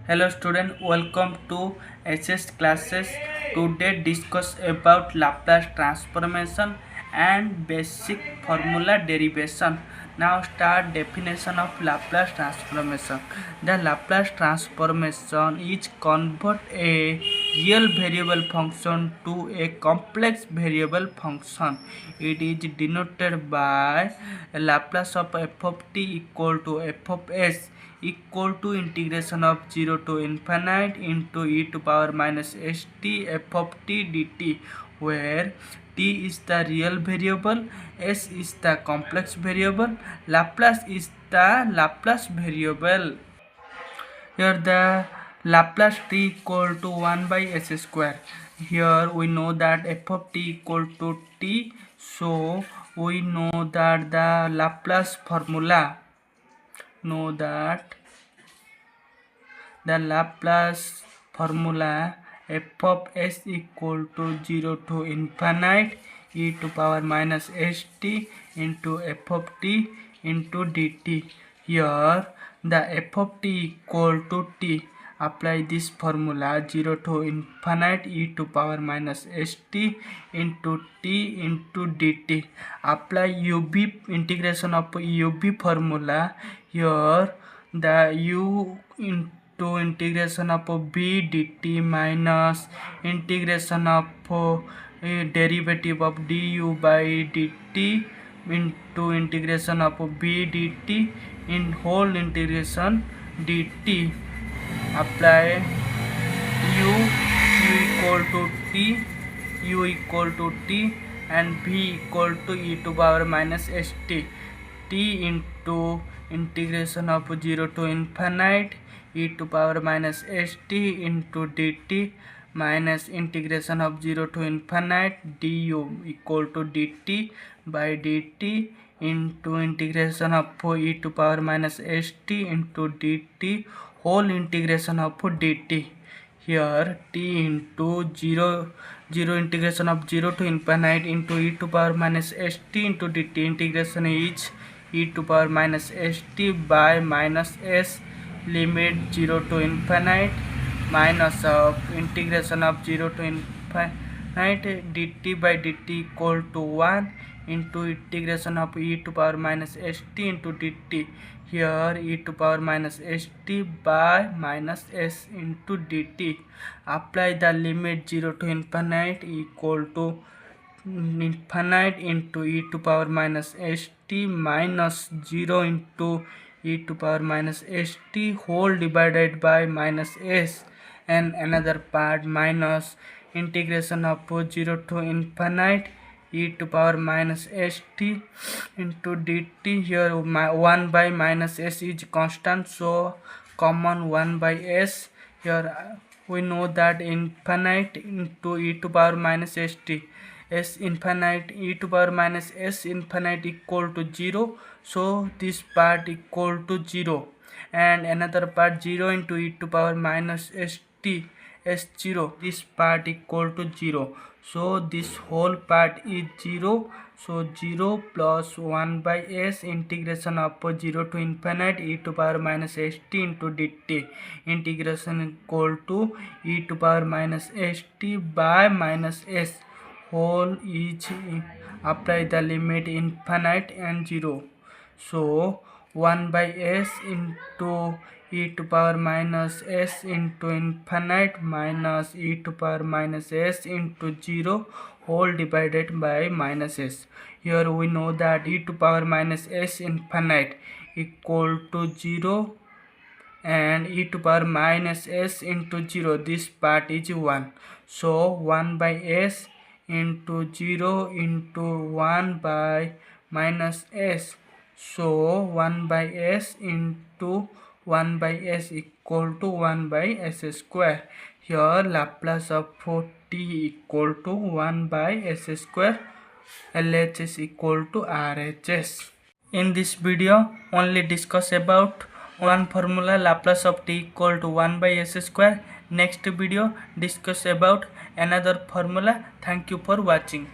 Hello student, welcome to SS classes. Today discuss about Laplace transformation and basic formula derivation. Now start definition of Laplace transformation. The Laplace transformation is convert a real variable function to a complex variable function. It is denoted by Laplace of f of t equal to f of s equal to integration of 0 to infinite into e to power minus st f of t dt, where t is the real variable, s is the complex variable, Laplace is the Laplace variable. Here the Laplace t equal to 1 by s square. Here we know that f of t equal to t, so we know that the Laplace formula, f of s equal to 0 to infinite e to power minus st into f of t into dt. Here the f of t equal to t. Apply this formula 0 to infinite e to power minus st into t into dt. Apply UV integration of UV formula. Here the u into integration of b dt minus integration of derivative of du by dt into integration of b dt in whole integration dt. Apply u equal to t and v equal to e to power minus st. T into integration of 0 to infinite e to power minus st into dt minus integration of 0 to infinite du equal to dt by dt into integration of e to power minus st into dt whole integration of dt. Here t into 0 integration of 0 to infinite into e to power minus st into dt integration is e to power minus st by minus s limit 0 to infinite minus of integration of 0 to infinite dt by dt equal to 1 into integration of e to power minus st into dt. Here e to power minus st by minus s into dt. Apply the limit 0 to infinite equal to infinite into e to power minus st minus 0 into e to power minus st whole divided by minus s, and another part minus integration of 0 to infinite e to power minus st into dt. Here 1 by minus s is constant, so common 1 by s. Here we know that infinite into e to power minus st, s infinite e to power minus s infinite equal to 0, so this part equal to 0, and another part 0 into e to power minus st s0, this part equal to 0, so this whole part is 0, so 0 plus 1 by s integration of 0 to infinite e to power minus st into dt integration equal to e to power minus st by minus s whole is. Apply the limit infinite and 0, so 1 by s into e to power minus s into infinite minus e to power minus s into 0 whole divided by minus s. Here we know that e to power minus s infinite equal to 0 and e to power minus s into 0, this part is 1, so 1 by s into 0 into 1 by minus s, so 1 by s into 1 by s equal to 1 by s square. Here Laplace of t equal to 1 by s square, LHS equal to RHS. In this video only discuss about one formula, Laplace of t equal to 1 by s square. Next video discuss about another formula. Thank you for watching.